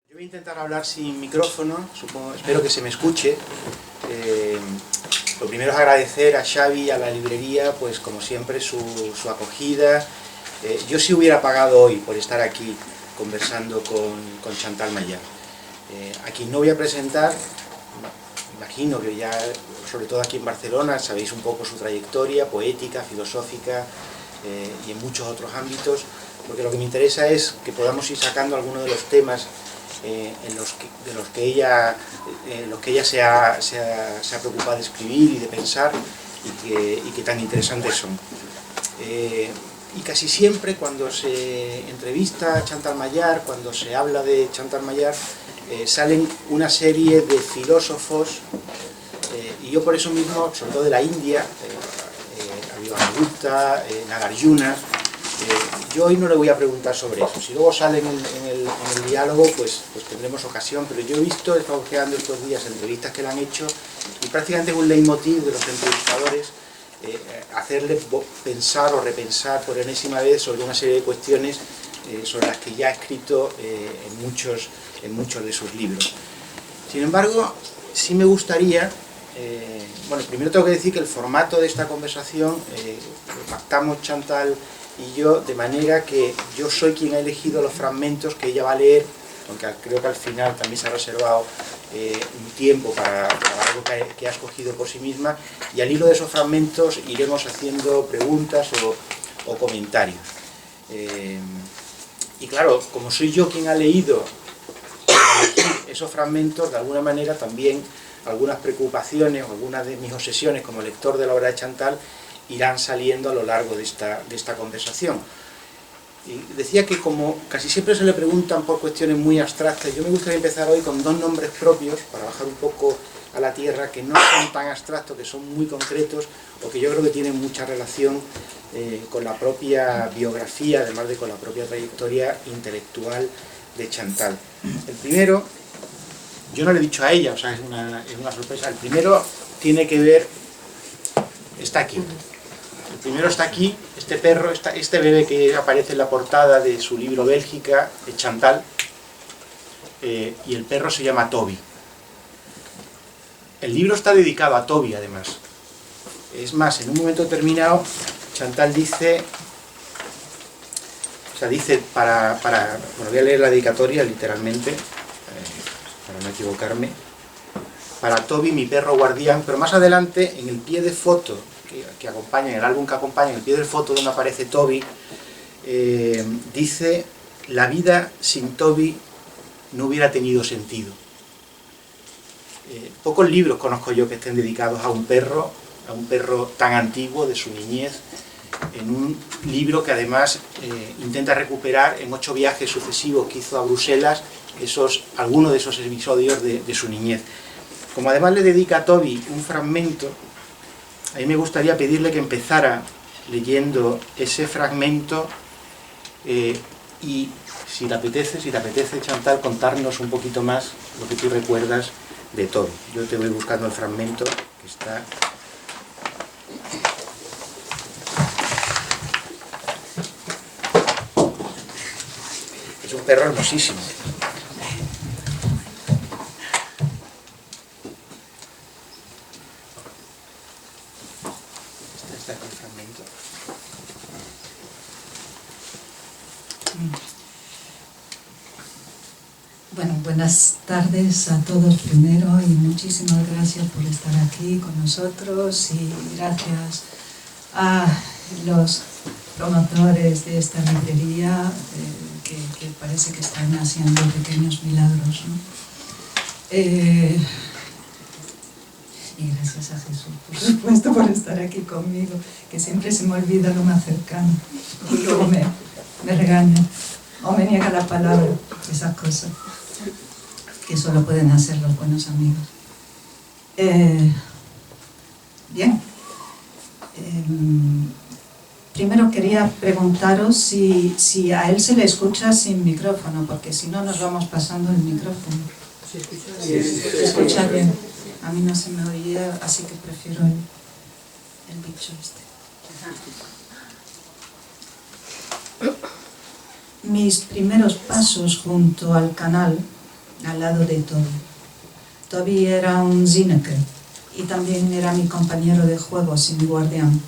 Yo voy a intentar hablar sin micrófono, espero que se me escuche. Lo primero es agradecer a Xavi y a la librería, pues como siempre, su acogida. Yo sí hubiera pagado hoy por estar aquí conversando con Chantal Mayar. A quien no voy a presentar, imagino que ya, sobre todo aquí en Barcelona, sabéis un poco su trayectoria poética, filosófica y en muchos otros ámbitos, porque lo que me interesa es que podamos ir sacando algunos de los temas de los que ella se ha preocupado de escribir y de pensar y que tan interesantes son. Y casi siempre cuando se entrevista a Chantal Mayar, cuando se habla de Chantal Mayar, salen una serie de filósofos, y yo por eso mismo, sobre todo de la India, Avivamadutta, Nagarjuna, yo hoy no le voy a preguntar sobre eso. Si luego sale en el diálogo, pues tendremos ocasión, pero yo he estado buscando estos días entrevistas que le han hecho y prácticamente es un leitmotiv de los entrevistadores hacerle pensar o repensar por enésima vez sobre una serie de cuestiones sobre las que ya ha escrito en muchos de sus libros. Sin embargo, sí me gustaría, bueno, primero tengo que decir que el formato de esta conversación lo pactamos Chantal y yo, de manera que yo soy quien ha elegido los fragmentos que ella va a leer, aunque creo que al final también se ha reservado un tiempo para algo que ha escogido por sí misma, y al hilo de esos fragmentos iremos haciendo preguntas o comentarios. Y claro, como soy yo quien ha leído esos fragmentos, de alguna manera también algunas preocupaciones o algunas de mis obsesiones como lector de la obra de Chantal irán saliendo a lo largo de esta conversación. Y decía que como casi siempre se le preguntan por cuestiones muy abstractas, yo me gustaría empezar hoy con dos nombres propios, para bajar un poco a la tierra, que no son tan abstractos, que son muy concretos, o que yo creo que tienen mucha relación con la propia biografía, además de con la propia trayectoria intelectual de Chantal. El primero, yo no le he dicho a ella, o sea, es una sorpresa. El primero tiene que ver, está aquí. El primero está aquí, este perro, este bebé que aparece en la portada de su libro Bélgica, de Chantal, y el perro se llama Toby. El libro está dedicado a Toby, además. Es más, en un momento determinado, Chantal dice, bueno, voy a leer la dedicatoria literalmente, para no equivocarme, para Toby, mi perro guardián, pero más adelante, en el pie de foto, que acompaña, en el álbum que acompaña, en el pie de foto donde aparece Toby, dice, la vida sin Toby no hubiera tenido sentido. Pocos libros conozco yo que estén dedicados a un perro tan antiguo, de su niñez, en un libro que además intenta recuperar en 8 viajes sucesivos que hizo a Bruselas algunos de esos episodios de su niñez. Como además le dedica a Toby un fragmento, a mí me gustaría pedirle que empezara leyendo ese fragmento y si te apetece, Chantal, contarnos un poquito más lo que tú recuerdas de Toby. Yo te voy buscando el fragmento que está... Es un perro hermosísimo. Está aquí el fragmento. Bueno, buenas tardes a todos primero y muchísimas gracias por estar aquí con nosotros y gracias a los promotores de esta librería que parece que están haciendo pequeños milagros, ¿no? Y gracias a Jesús, por supuesto, por estar aquí conmigo, que siempre se me olvida lo más cercano y luego me regaña o me niega la palabra, esas cosas que solo pueden hacer los buenos amigos. Bien. Primero quería preguntaros si a él se le escucha sin micrófono, porque si no nos vamos pasando el micrófono. ¿Se escucha bien? Se escucha bien. A mí no se me oía, así que prefiero el bicho este. Mis primeros pasos junto al canal al lado de Toby. Toby era un Zinneke y también era mi compañero de juegos y mi guardián.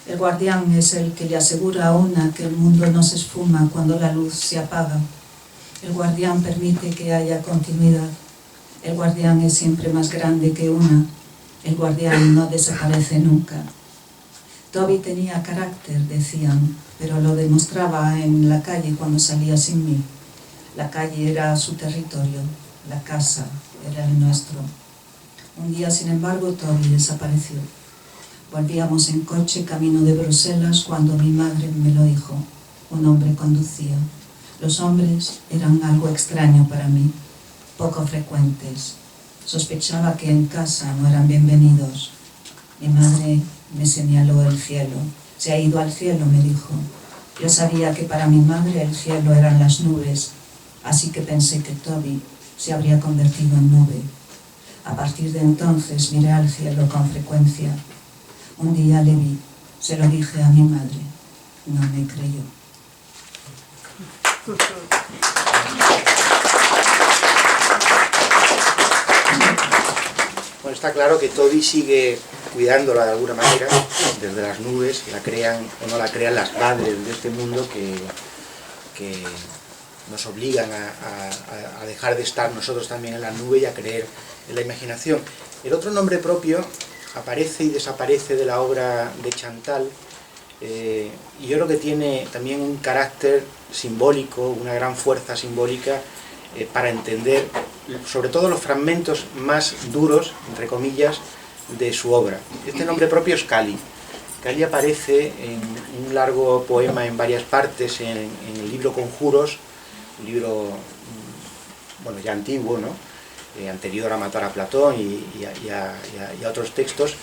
El guardián es el que le asegura a una que el mundo no se esfuma cuando la luz se apaga. El guardián permite que haya continuidad. El guardián es siempre más grande que una. El guardián no desaparece nunca. Toby tenía carácter, decían, pero lo demostraba en la calle cuando salía sin mí. La calle era su territorio, la casa era el nuestro. Un día, sin embargo, Toby desapareció. Volvíamos en coche camino de Bruselas cuando mi madre me lo dijo. Un hombre conducía. Los hombres eran algo extraño para mí, poco frecuentes. Sospechaba que en casa no eran bienvenidos. Mi madre me señaló el cielo. Se ha ido al cielo, me dijo. Yo sabía que para mi madre el cielo eran las nubes, así que pensé que Toby se habría convertido en nube. A partir de entonces miré al cielo con frecuencia. Un día le vi, se lo dije a mi madre. No me creyó. Bueno, está claro que Toby sigue cuidándola de alguna manera desde las nubes, la crean o no la crean las madres de este mundo que nos obligan a dejar de estar nosotros también en la nube y a creer en la imaginación. El otro nombre propio aparece y desaparece de la obra de Chantal, y yo creo que tiene también un carácter simbólico, una gran fuerza simbólica para entender sobre todo los fragmentos más duros, entre comillas, de su obra. Este nombre propio es Cali. Cali aparece en un largo poema en varias partes en el libro Conjuros, un libro, bueno, ya antiguo, ¿no? Anterior a Matar a Platón y a otros textos,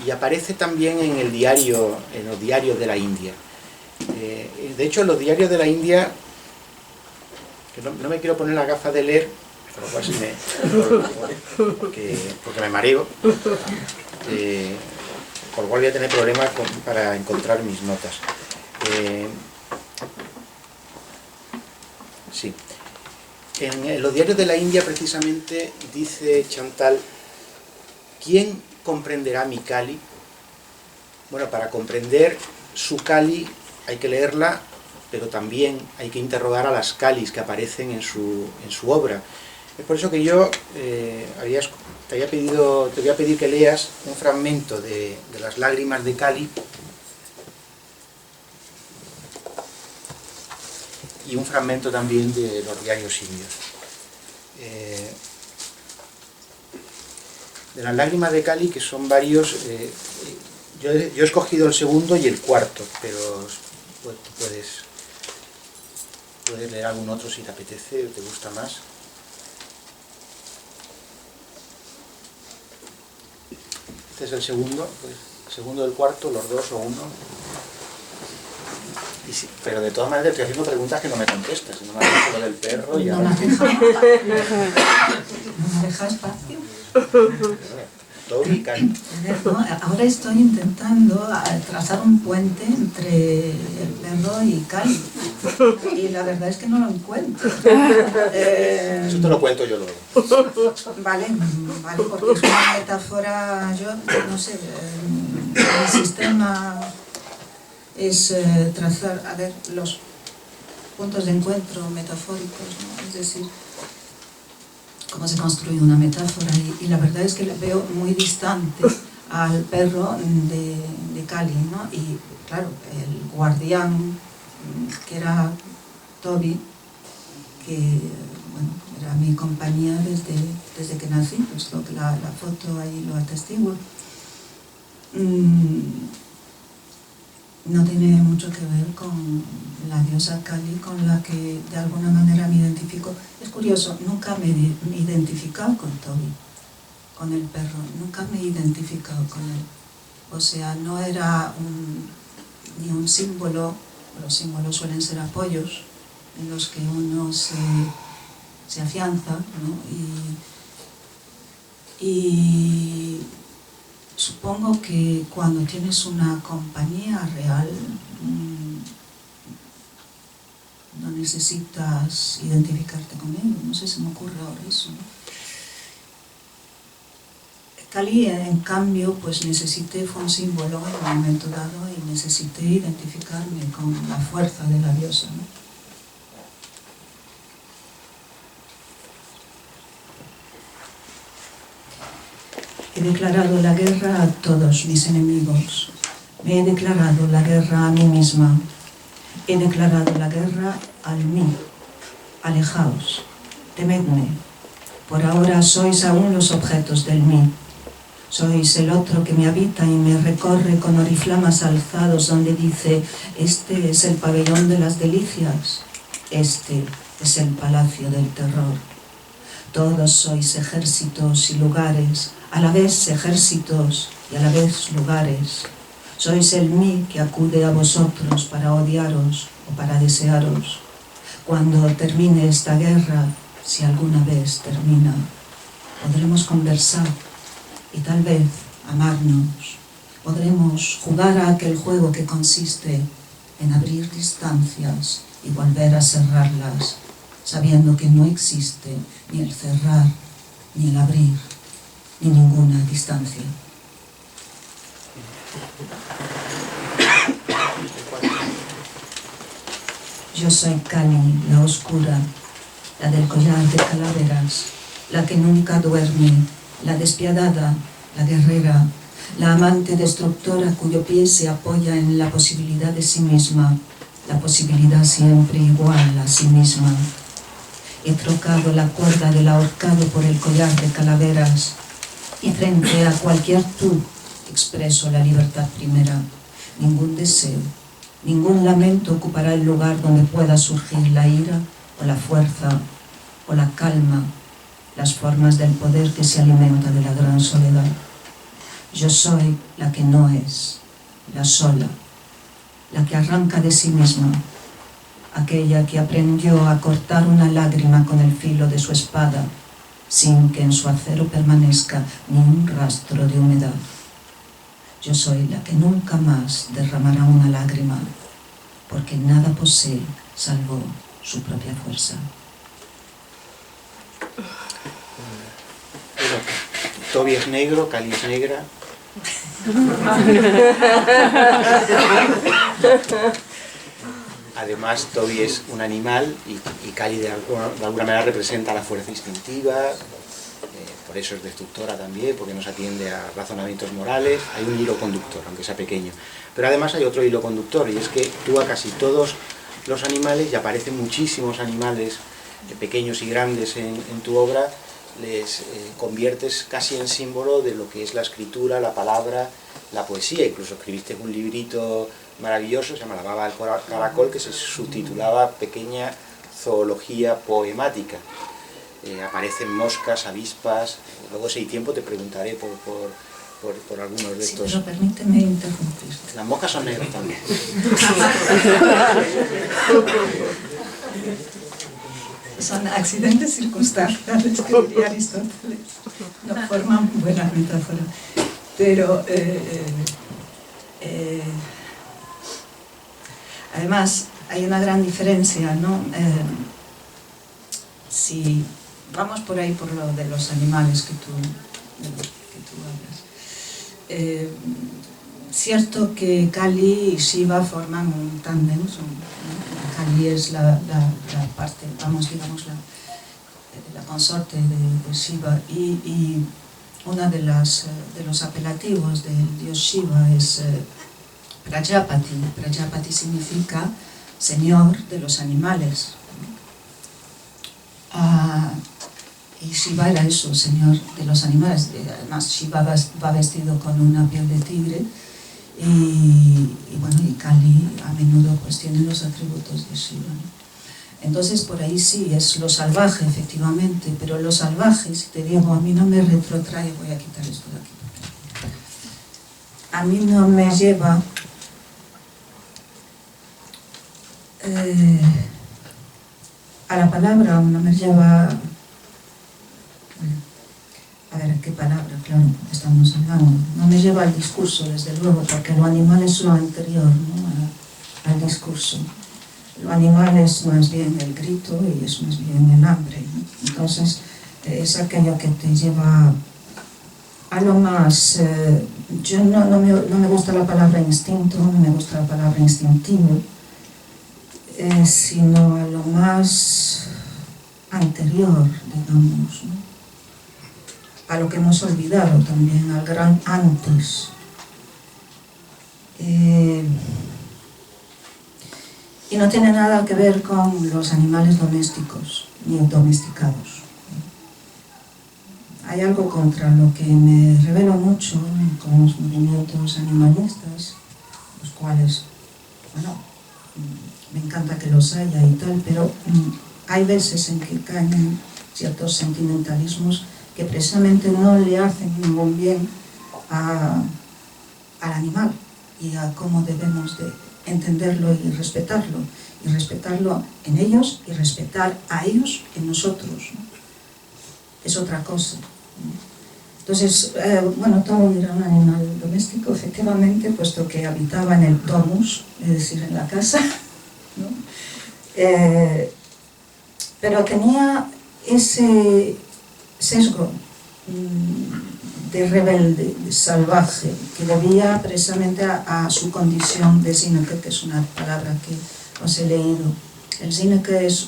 y aparece también en el diario, en los diarios de la India. De hecho, en los diarios de la India, que no me quiero poner la gafa de leer, por lo cual sí porque me mareo, por lo cual voy a tener problemas para encontrar mis notas. Sí. En los diarios de la India, precisamente, dice Chantal: ¿quién comprenderá mi Cali? Bueno, para comprender su Cali hay que leerla, pero también hay que interrogar a las Calis que aparecen en su obra. Es por eso que yo te voy a pedir que leas un fragmento de las lágrimas de Cali y un fragmento también de los diarios indios. De las lágrimas de Cali, que son varios, yo he escogido el segundo y el cuarto, pero pues, tú puedes leer algún otro si te apetece o te gusta más. Este es el segundo, pues, el segundo del cuarto, los dos o uno. Y sí, pero de todas maneras estoy haciendo preguntas que no me contestas. No me has dicho lo del perro y ahora... No me deja espacio. Toby y Cali. Ahora estoy intentando trazar un puente entre el perro y Cali. Y la verdad es que no lo encuentro. Eso te lo cuento yo luego. Vale, porque es una metáfora, yo no sé, el sistema es trazar, a ver, los puntos de encuentro metafóricos, ¿no? Es decir, cómo se construye una metáfora, y la verdad es que le veo muy distante al perro de Cali, ¿no? Y claro, el guardián, que era Toby, que bueno, era mi compañía desde que nací, pues la foto ahí lo atestigua. No tiene mucho que ver con la diosa Kali, con la que de alguna manera me identifico. Es curioso, nunca me he identificado con Toby, con el perro, nunca me he identificado con él. O sea, no era ni un símbolo. Los símbolos suelen ser apoyos en los que uno se afianza, ¿no? Y supongo que cuando tienes una compañía real, no necesitas identificarte con ello. No sé, se me ocurre ahora eso, ¿no? Kali, en cambio, pues necesité, fue un símbolo en un momento dado y necesité identificarme con la fuerza de la diosa, ¿no? He declarado la guerra a todos mis enemigos. Me he declarado la guerra a mí misma. He declarado la guerra al mí. Alejaos, temedme. Por ahora sois aún los objetos del mí. Sois el otro que me habita y me recorre con oriflamas alzados donde dice: este es el pabellón de las delicias, este es el palacio del terror. Todos sois ejércitos y lugares, a la vez ejércitos y a la vez lugares. Sois el mí que acude a vosotros para odiaros o para desearos. Cuando termine esta guerra, si alguna vez termina, podremos conversar y tal vez amarnos. Podremos jugar a aquel juego que consiste en abrir distancias y volver a cerrarlas, sabiendo que no existe ni el cerrar, ni el abrir, ni ninguna distancia. Yo soy Kali, la oscura, la del collar de calaveras, la que nunca duerme, la despiadada, la guerrera, la amante destructora cuyo pie se apoya en la posibilidad de sí misma, la posibilidad siempre igual a sí misma. He trocado la cuerda del ahorcado por el collar de calaveras y frente a cualquier tú expreso la libertad primera. Ningún deseo, ningún lamento ocupará el lugar donde pueda surgir la ira o la fuerza o la calma, las formas del poder que se alimenta de la gran soledad. Yo soy la que no es, la sola, la que arranca de sí misma, aquella que aprendió a cortar una lágrima con el filo de su espada, sin que en su acero permanezca ni un rastro de humedad. Yo soy la que nunca más derramará una lágrima, porque nada posee salvo su propia fuerza. Toby es negro, Kali es negra. Además, Toby es un animal y Kali de alguna manera representa la fuerza instintiva, por eso es destructora también, porque nos atiende a razonamientos morales. Hay un hilo conductor, aunque sea pequeño. Pero además hay otro hilo conductor, y es que tú a casi todos los animales, y aparecen muchísimos animales pequeños y grandes en tu obra, les conviertes casi en símbolo de lo que es la escritura, la palabra, la poesía. Incluso escribiste un librito maravilloso, se llama La baba del caracol, que se subtitulaba Pequeña zoología poemática. Aparecen moscas, avispas. Luego, si hay tiempo, te preguntaré por algunos de estos. Sí, pero permíteme interrumpirte. Las moscas son negras también. Son accidentes circunstanciales, que diría Aristóteles. No forman buena metáfora. Pero, además, hay una gran diferencia, ¿no? Si vamos por ahí por lo de los animales que tú hablas. Cierto que Kali y Shiva forman un tándem. Kali es la parte, vamos, digamos, la consorte de Shiva, y una de los apelativos del dios Shiva es Prajapati. Prajapati significa señor de los animales. Y Shiva era eso, señor de los animales. Además, Shiva va vestido con una piel de tigre, y bueno, y Kali a menudo pues tiene los atributos de Shiva, ¿no? Entonces por ahí sí, es lo salvaje, efectivamente, pero lo salvaje, si te digo, a mí no me retrotrae, voy a quitar esto de aquí, a mí no me lleva a la palabra, no me lleva, a ver, ¿qué palabra? Claro, estamos hablando. No me lleva al discurso, desde luego, porque lo animal es lo anterior, ¿no? al discurso. lo animal es más bien el grito y es más bien el hambre, ¿no? Entonces es aquello que te lleva a lo más... yo no me gusta la palabra instinto, no me gusta la palabra instintivo, sino a lo más anterior, digamos, ¿no? A lo que hemos olvidado también, al gran antes. Y no tiene nada que ver con los animales domésticos ni domesticados. Hay algo contra lo que me rebelo mucho con los movimientos animalistas, los cuales, bueno, me encanta que los haya y tal, pero hay veces en que caen en ciertos sentimentalismos que precisamente no le hacen ningún bien al animal y a cómo debemos de entenderlo y respetarlo en ellos y respetar a ellos en nosotros, ¿no? Es otra cosa, ¿no? Entonces, bueno, Tom era un animal doméstico, efectivamente, puesto que habitaba en el domus, es decir, en la casa, ¿no? Pero tenía ese sesgo de rebelde, de salvaje, que debía precisamente a su condición de Zinneke, que es una palabra que os he leído. El Zinneke es,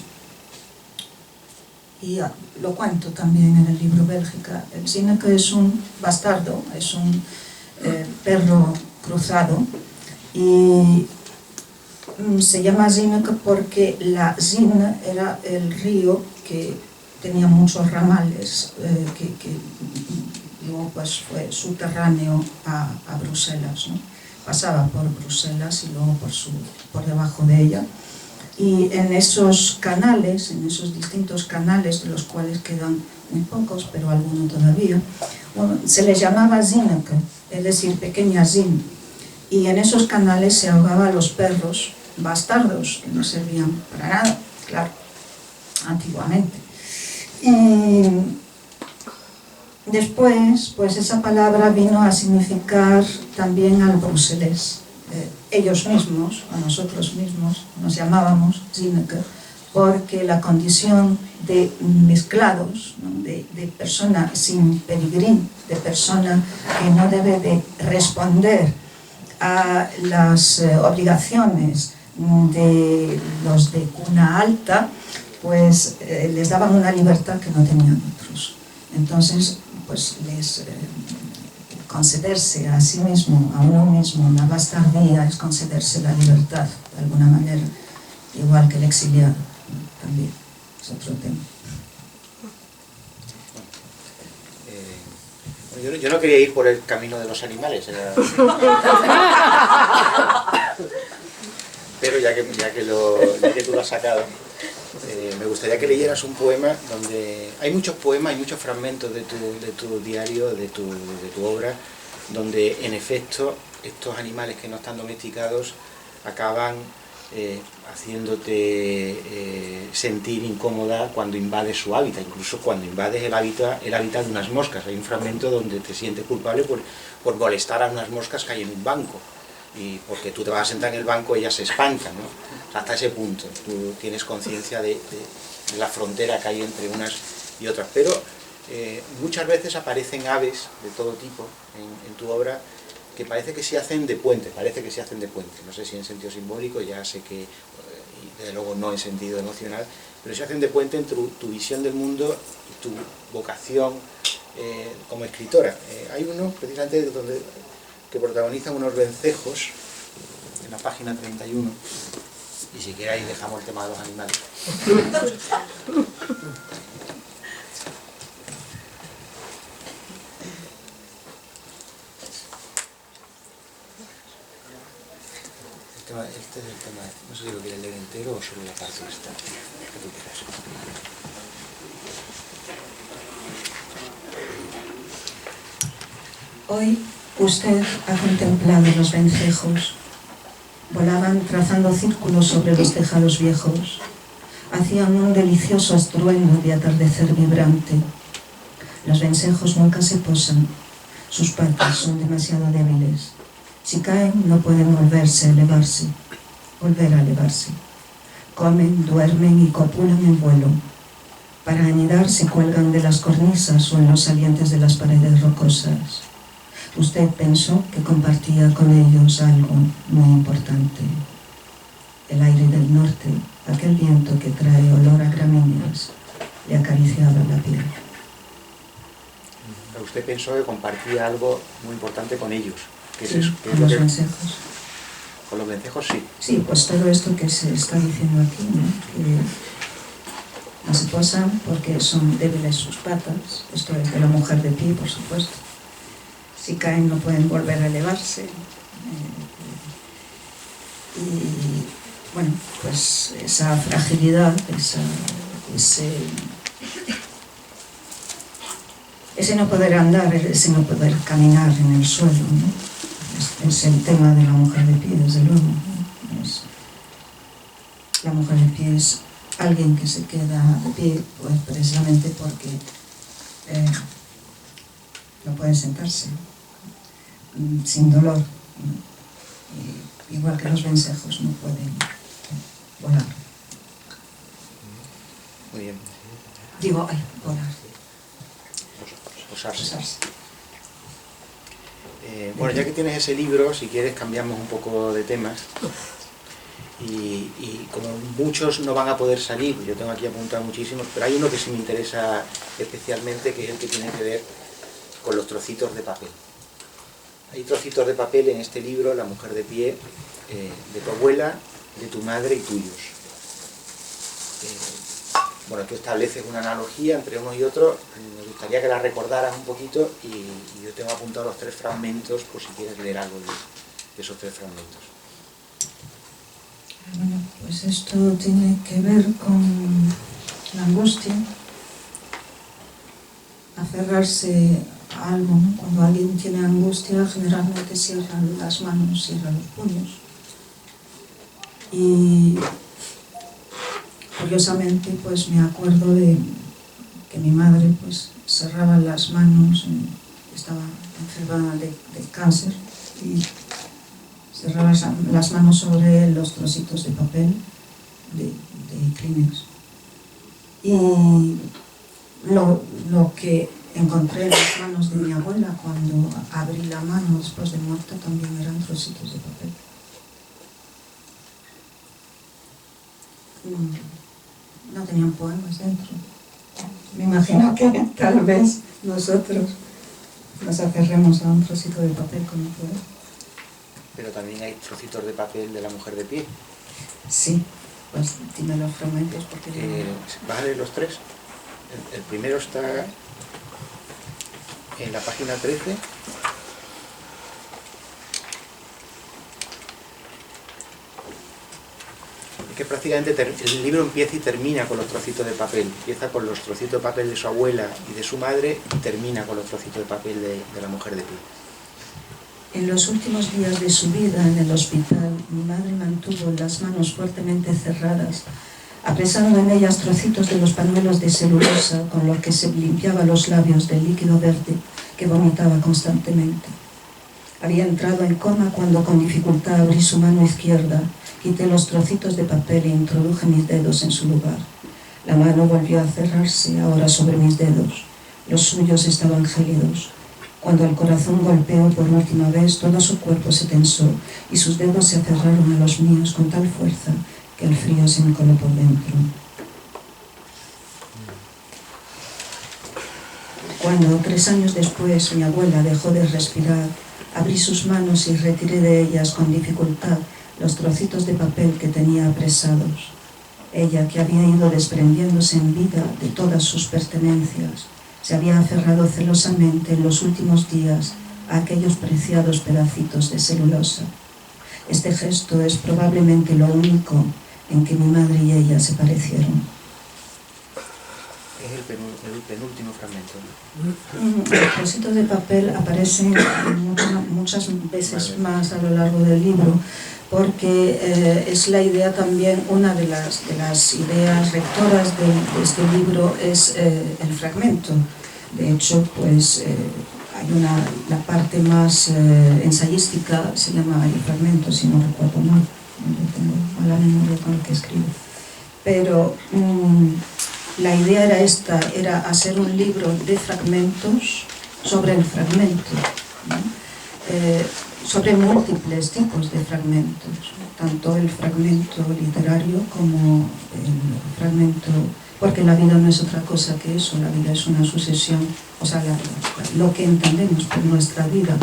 y lo cuento también en el libro Bélgica, el Zinneke es un bastardo, es un perro cruzado, y se llama Zinneke porque la Zin era el río que tenía muchos ramales, que luego pues fue subterráneo a Bruselas, ¿no? Pasaba por Bruselas y luego por debajo de ella. Y en esos canales, en esos distintos canales, de los cuales quedan muy pocos, pero algunos todavía, bueno, se les llamaba Zinneke, es decir, pequeña Zin. Y en esos canales se ahogaban los perros bastardos, que no servían para nada, claro, antiguamente. Y después, pues esa palabra vino a significar también al bruselés. Ellos mismos, o nosotros mismos, nos llamábamos Zinneke, porque la condición de mezclados, ¿no? de persona sin pedigrí, de persona que no debe de responder a las obligaciones de los de cuna alta, pues les daban una libertad que no tenían otros. Entonces, pues les concederse a sí mismo, a uno mismo, una bastardía es concederse la libertad, de alguna manera, igual que el exiliado, también, es otro tema. Yo no quería ir por el camino de los animales, pero ya que tú lo has sacado, me gustaría que leyeras un poema donde... Hay muchos poemas, hay muchos fragmentos de tu diario, de tu obra, donde en efecto estos animales que no están domesticados acaban haciéndote sentir incómoda cuando invades su hábitat, incluso cuando invades el hábitat de unas moscas. Hay un fragmento donde te sientes culpable por molestar a unas moscas que hay en un banco, y porque tú te vas a sentar en el banco, ellas se espantan, ¿no? O sea, hasta ese punto tú tienes conciencia de la frontera que hay entre unas y otras. Pero muchas veces aparecen aves de todo tipo en tu obra que parece que se hacen de puente, no sé si en sentido simbólico, ya sé que, y desde luego no en sentido emocional, pero se hacen de puente entre tu visión del mundo y tu vocación como escritora. Hay uno, precisamente, que protagonizan unos vencejos, en la página 31, y si queréis dejamos el tema de los animales. Este es el tema, no sé si lo quieres leer entero o solo la parte esta, que tú quieras. Hoy usted ha contemplado los vencejos. Volaban trazando círculos sobre los tejados viejos. Hacían un delicioso estruendo de atardecer vibrante. Los vencejos nunca se posan. Sus patas son demasiado débiles. Si caen, no pueden volver a elevarse. comen, duermen y copulan en vuelo. Para anidar se cuelgan de las cornisas o en los salientes de las paredes rocosas. Usted pensó que compartía con ellos algo muy importante. El aire del norte, aquel viento que trae olor a gramíneas, le acariciaba la piel. Usted pensó que compartía algo muy importante con ellos. ¿Qué es sí, eso? con los vencejos. Con los vencejos, sí. Sí, pues todo esto que se está diciendo aquí, ¿no? Que no se posan porque son débiles sus patas. Esto es de la mujer de pie, por supuesto. Si caen no pueden volver a elevarse. Y bueno, pues esa fragilidad, ese no poder andar, ese no poder caminar en el suelo, ¿no? Es el tema de la mujer de pie, desde luego, ¿no? La mujer de pie es alguien que se queda de pie, pues precisamente porque no puede sentarse sin dolor, ¿no? Igual que los vencejos no pueden volar. Muy bien. Digo, volar. Posarse. Bueno, ya que tienes ese libro, si quieres cambiamos un poco de temas. Y como muchos no van a poder salir, yo tengo aquí apuntado muchísimos, pero hay uno que sí me interesa especialmente, que es el que tiene que ver con los trocitos de papel. Hay trocitos de papel en este libro, La mujer de pie, de tu abuela, de tu madre y tuyos. Bueno, tú estableces una analogía entre uno y otro. Me gustaría que la recordaras un poquito y yo tengo apuntado los 3 fragmentos por si quieres leer algo de esos 3 fragmentos. Bueno, pues esto tiene que ver con la angustia, aferrarse a algo, ¿no? Cuando alguien tiene angustia, generalmente cierra las manos, cierra los puños. Y curiosamente, pues me acuerdo de que mi madre pues cerraba las manos, estaba enferma de cáncer, y cerraba las manos sobre los trocitos de papel de Kleenex. Y lo que encontré en las manos de mi abuela cuando abrí la mano después de muerta también eran trocitos de papel. No tenían poemas dentro. Me imagino que tal vez nosotros nos aferremos a un trocito de papel con un poema. Pero también hay trocitos de papel de La mujer de pie. Sí, pues dime los fragmentos porque ¿Vas a leer los 3? El primero está en la página 13. Es que prácticamente el libro empieza y termina con los trocitos de papel. Empieza con los trocitos de papel de su abuela y de su madre y termina con los trocitos de papel de la mujer de pie. En los últimos días de su vida en el hospital, mi madre mantuvo las manos fuertemente cerradas, apresando en ellas trocitos de los pañuelos de celulosa con los que se limpiaba los labios del líquido verde que vomitaba constantemente. Había entrado en coma cuando con dificultad abrí su mano izquierda, quité los trocitos de papel e introduje mis dedos en su lugar. La mano volvió a cerrarse, ahora sobre mis dedos. Los suyos estaban gélidos. Cuando el corazón golpeó por última vez, todo su cuerpo se tensó y sus dedos se aferraron a los míos con tal fuerza que el frío se me coló por dentro. Cuando 3 años después mi abuela dejó de respirar, abrí sus manos y retiré de ellas con dificultad los trocitos de papel que tenía apresados. Ella, que había ido desprendiéndose en vida de todas sus pertenencias, se había aferrado celosamente en los últimos días a aquellos preciados pedacitos de celulosa. Este gesto es probablemente lo único en que mi madre y ella se parecieron. Es el penúltimo fragmento. Los trocitos de papel aparecen muchas veces más a lo largo del libro, porque es la idea también, una de las ideas rectoras de este libro es el fragmento. De hecho, pues hay la parte más ensayística, se llama el fragmento, si no recuerdo mal, no tengo mala memoria con lo que escribo. pero la idea era esta, era hacer un libro de fragmentos sobre el fragmento, ¿no? Sobre múltiples tipos de fragmentos, tanto el fragmento literario como el fragmento, porque la vida no es otra cosa que eso, la vida es una sucesión, o sea, lo que entendemos por nuestra vida,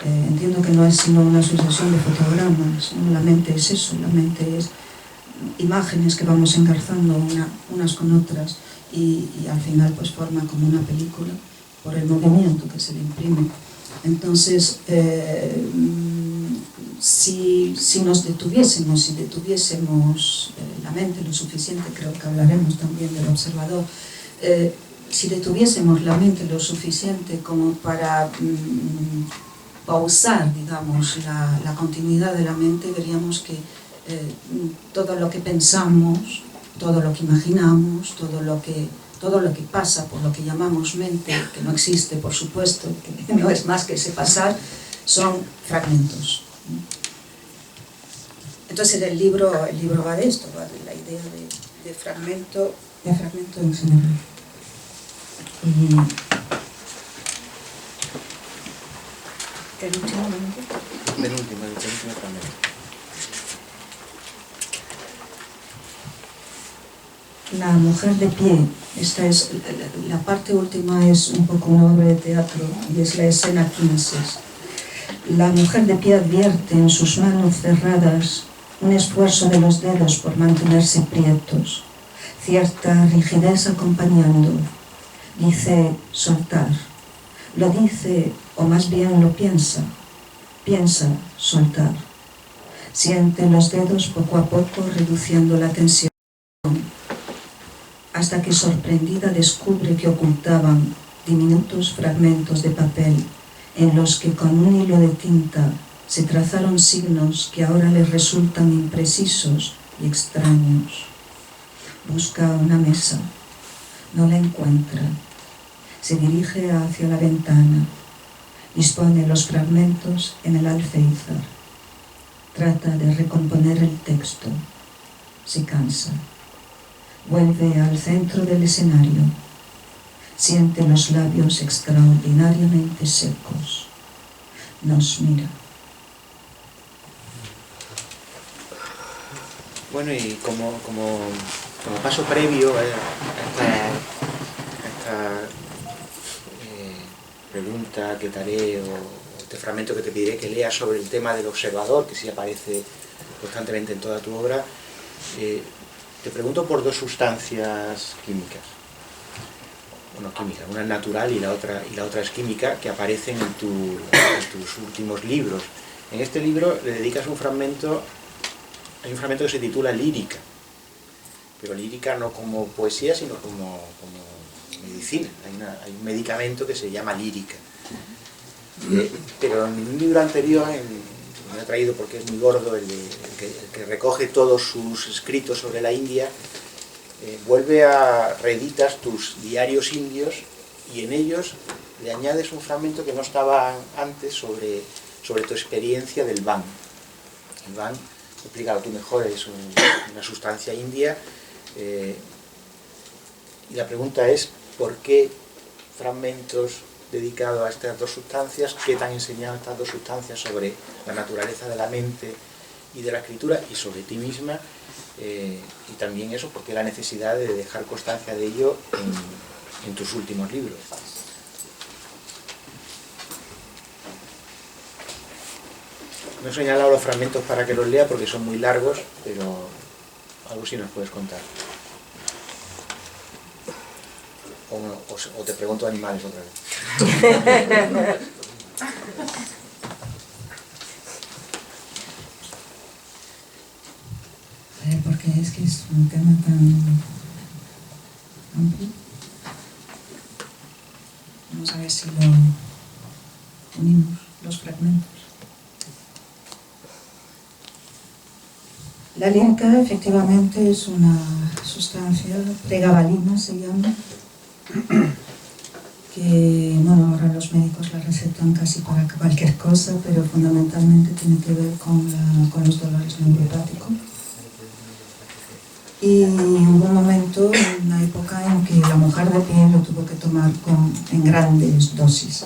entiendo que no es sino una sucesión de fotogramas, ¿no? La mente es eso, la mente es imágenes que vamos engarzando unas con otras y al final pues forma como una película por el movimiento que se le imprime. Entonces, si nos detuviésemos, si detuviésemos la mente lo suficiente, creo que hablaremos también del observador, si detuviésemos la mente lo suficiente como para pausar, digamos, la continuidad de la mente, veríamos que todo lo que pensamos, todo lo que imaginamos, todo lo que pasa por lo que llamamos mente, que no existe, por supuesto, que no es más que ese pasar, son fragmentos. Entonces el libro va de esto, va de la idea de fragmento en general. ¿El último momento? El penúltimo fragmento. La mujer de pie, esta es la parte última, es un poco una obra de teatro y es la escena 15. La mujer de pie advierte en sus manos cerradas un esfuerzo de los dedos por mantenerse prietos, cierta rigidez acompañando. Dice soltar, lo dice o más bien lo piensa soltar. Siente los dedos poco a poco reduciendo la tensión, hasta que sorprendida descubre que ocultaban diminutos fragmentos de papel en los que con un hilo de tinta se trazaron signos que ahora le resultan imprecisos y extraños. Busca una mesa, no la encuentra, se dirige hacia la ventana, dispone los fragmentos en el alféizar, trata de recomponer el texto, se cansa. Vuelve al centro del escenario, siente los labios extraordinariamente secos, nos mira. Bueno, y como paso previo a esta pregunta que te haré, o este fragmento que te pediré que leas sobre el tema del observador, que sí aparece constantemente en toda tu obra, te pregunto por dos sustancias químicas. Bueno, química, una es natural y la otra es química, que aparecen en tus últimos libros. En este libro le dedicas un fragmento, hay un fragmento que se titula Lírica, pero lírica no como poesía, sino como medicina. Hay un medicamento que se llama lírica. Pero en un libro anterior, me ha traído porque es muy gordo, el que recoge todos sus escritos sobre la India, reeditas tus diarios indios y en ellos le añades un fragmento que no estaba antes sobre tu experiencia del Bhang. El Bhang, explícalo tú mejor, es una sustancia india, y la pregunta es ¿por qué fragmentos dedicados a estas dos sustancias? ¿Qué te han enseñado estas dos sustancias sobre la naturaleza de la mente y de la escritura y sobre ti misma? Y también eso, ¿por qué la necesidad de dejar constancia de ello en tus últimos libros? No he señalado los fragmentos para que los lea porque son muy largos, pero algo sí nos puedes contar. O te pregunto animales otra vez. Porque es que es un tema tan amplio. Vamos a ver si lo unimos, los fragmentos. La lírica efectivamente es una sustancia, pregabalina se llama, que bueno, ahora los médicos la recetan casi para cualquier cosa, pero fundamentalmente tiene que ver con los dolores neuropáticos. y hubo un momento, una época en que la mujer de pie lo tuvo que tomar en grandes dosis.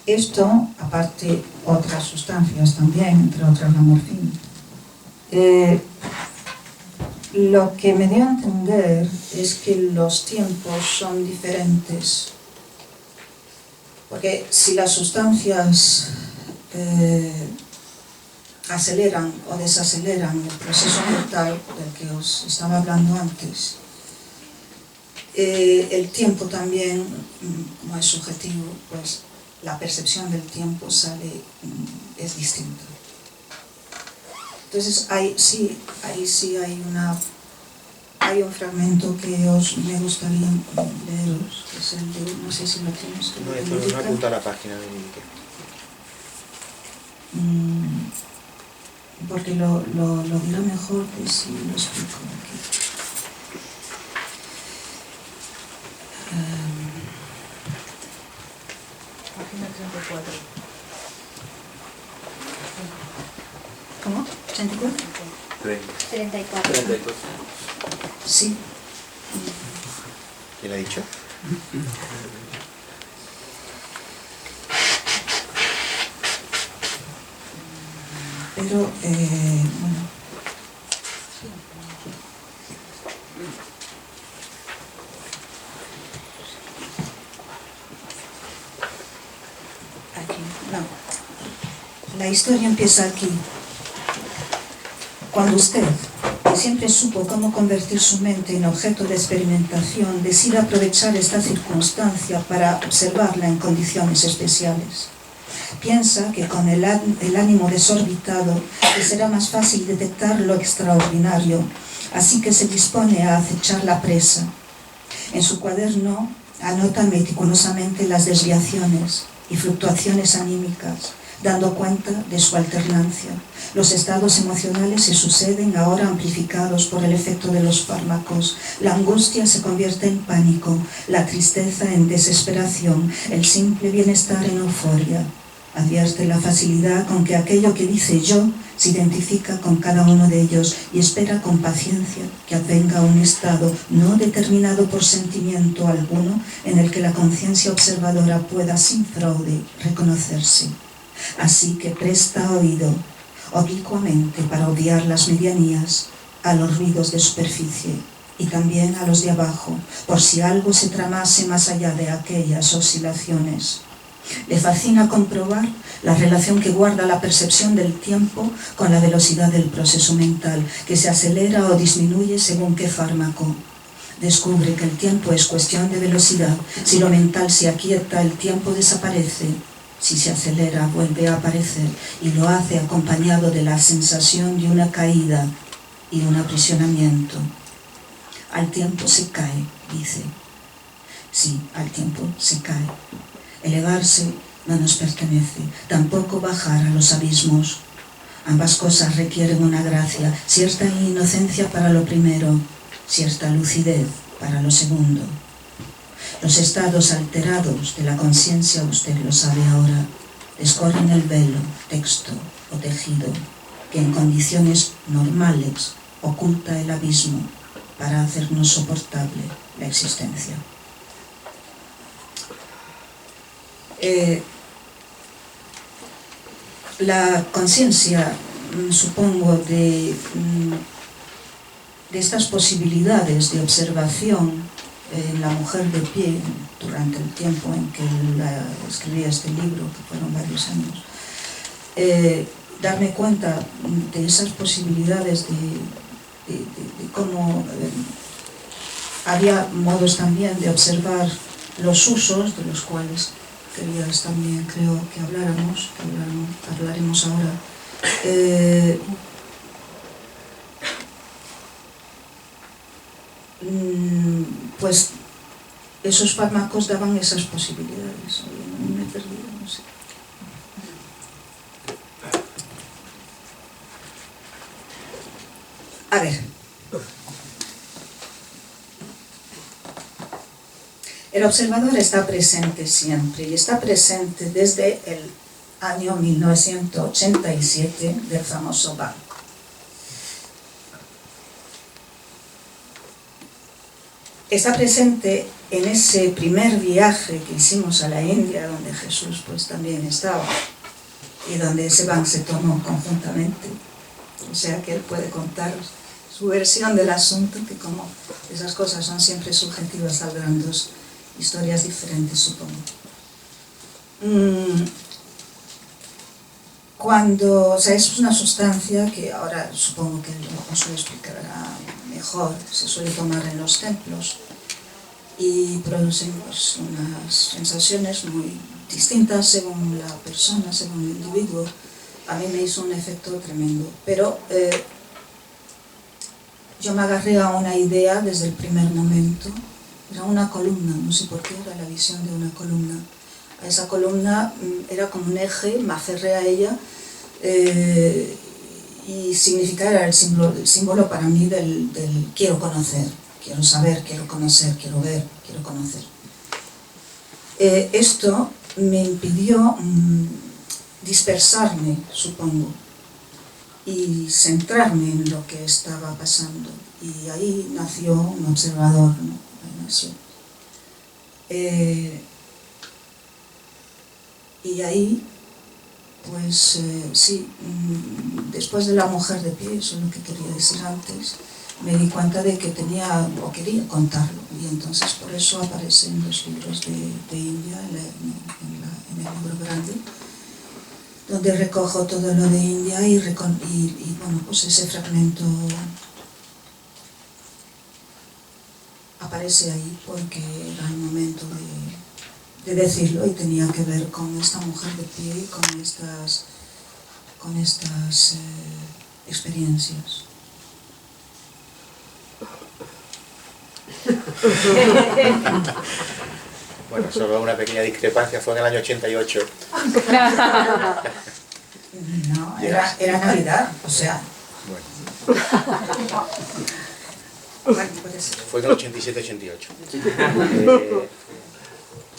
Esto, aparte otras sustancias también, entre otras la morfina. Lo que me dio a entender es que los tiempos son diferentes, porque si las sustancias aceleran o desaceleran el proceso mental del que os estaba hablando antes, el tiempo también, como es subjetivo, pues la percepción del tiempo es distinta. Entonces ahí sí hay un fragmento que me gustaría leeros, que es el de, no sé si lo tienes. No, esto no apunta a la página de Miguel. Porque lo dirá mejor que si lo explico aquí. Página 34. ¿Cómo? ¿34? 34. Sí. ¿Quién ha dicho? Pero, bueno. Aquí, no. La historia empieza aquí. Cuando usted, que siempre supo cómo convertir su mente en objeto de experimentación, decide aprovechar esta circunstancia para observarla en condiciones especiales. Piensa que con el ánimo desorbitado le será más fácil detectar lo extraordinario, así que se dispone a acechar la presa. En su cuaderno anota meticulosamente las desviaciones y fluctuaciones anímicas, dando cuenta de su alternancia. Los estados emocionales se suceden ahora amplificados por el efecto de los fármacos. La angustia se convierte en pánico, la tristeza en desesperación, el simple bienestar en euforia. Advierte la facilidad con que aquello que dice yo se identifica con cada uno de ellos y espera con paciencia que advenga un estado no determinado por sentimiento alguno en el que la conciencia observadora pueda sin fraude reconocerse. Así que presta oído, oblicuamente para obviar las medianías, a los ruidos de superficie y también a los de abajo, por si algo se tramase más allá de aquellas oscilaciones. Le fascina comprobar la relación que guarda la percepción del tiempo con la velocidad del proceso mental, que se acelera o disminuye según qué fármaco. Descubre que el tiempo es cuestión de velocidad. Si lo mental se aquieta, el tiempo desaparece. Si se acelera, vuelve a aparecer y lo hace acompañado de la sensación de una caída y un aprisionamiento. Al tiempo se cae, dice. Sí, al tiempo se cae. Elevarse no nos pertenece, tampoco bajar a los abismos. Ambas cosas requieren una gracia, cierta inocencia para lo primero, cierta lucidez para lo segundo. Los estados alterados de la conciencia, usted lo sabe ahora, descorren el velo, texto o tejido, que en condiciones normales oculta el abismo para hacernos soportable la existencia. La conciencia, supongo, de estas posibilidades de observación en la mujer de pie durante el tiempo en que escribía este libro, que fueron varios años, darme cuenta de esas posibilidades de cómo había modos también de observar los usos, de los cuales querías también, creo, que hablaremos ahora. Pues esos fármacos daban esas posibilidades. Me he perdido, no sé. A ver. El observador está presente siempre y está presente desde el año 1987 del famoso banco. está presente en ese primer viaje que hicimos a la India, donde Jesús pues también estaba, y donde ese van se tomó conjuntamente. O sea que él puede contar su versión del asunto, que como esas cosas son siempre subjetivas, saldrán dos historias diferentes, supongo. O sea, es una sustancia que ahora supongo que os lo explicará mejor, se suele tomar en los templos y producen pues, unas sensaciones muy distintas según la persona, según el individuo. A mí me hizo un efecto tremendo, pero yo me agarré a una idea desde el primer momento. Era una columna, no sé por qué, era la visión de una columna. A esa columna era como un eje, me aferré a ella y significaba, era el símbolo para mí del quiero conocer, quiero saber, quiero conocer, quiero ver, quiero conocer. Esto me impidió dispersarme, supongo, y centrarme en lo que estaba pasando. Y ahí nació un observador, ¿no? Ahí nació. Y ahí, pues sí, después de la mujer de pie, eso es lo que quería decir antes, me di cuenta de que tenía, o quería contarlo, y entonces por eso aparece en los libros de India, en el libro grande, donde recojo todo lo de India y bueno, pues ese fragmento aparece ahí porque era el momento de decirlo y tenía que ver con esta mujer de pie y con estas experiencias. Bueno, solo una pequeña discrepancia, fue en el año 88. No, era Navidad, o sea... Bueno, fue en el 87-88.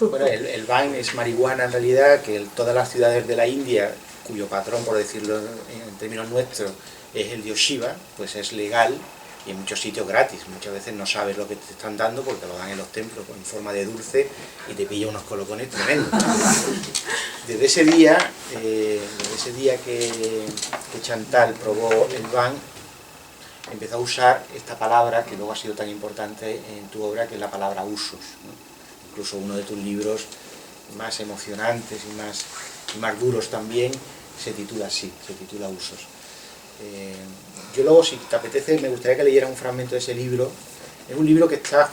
Bueno, el Bhang es marihuana en realidad, que todas las ciudades de la India, cuyo patrón, por decirlo en términos nuestros, es el dios Shiva, pues es legal y en muchos sitios gratis. Muchas veces no sabes lo que te están dando porque lo dan en los templos en forma de dulce y te pilla unos colocones tremendos. Desde ese día que Chantal probó el Bhang, empezó a usar esta palabra que luego ha sido tan importante en tu obra, que es la palabra usos, ¿no? Incluso uno de tus libros más emocionantes y más duros también se titula así, se titula Usos. Yo luego, si te apetece, me gustaría que leyeras un fragmento de ese libro. Es un libro que está,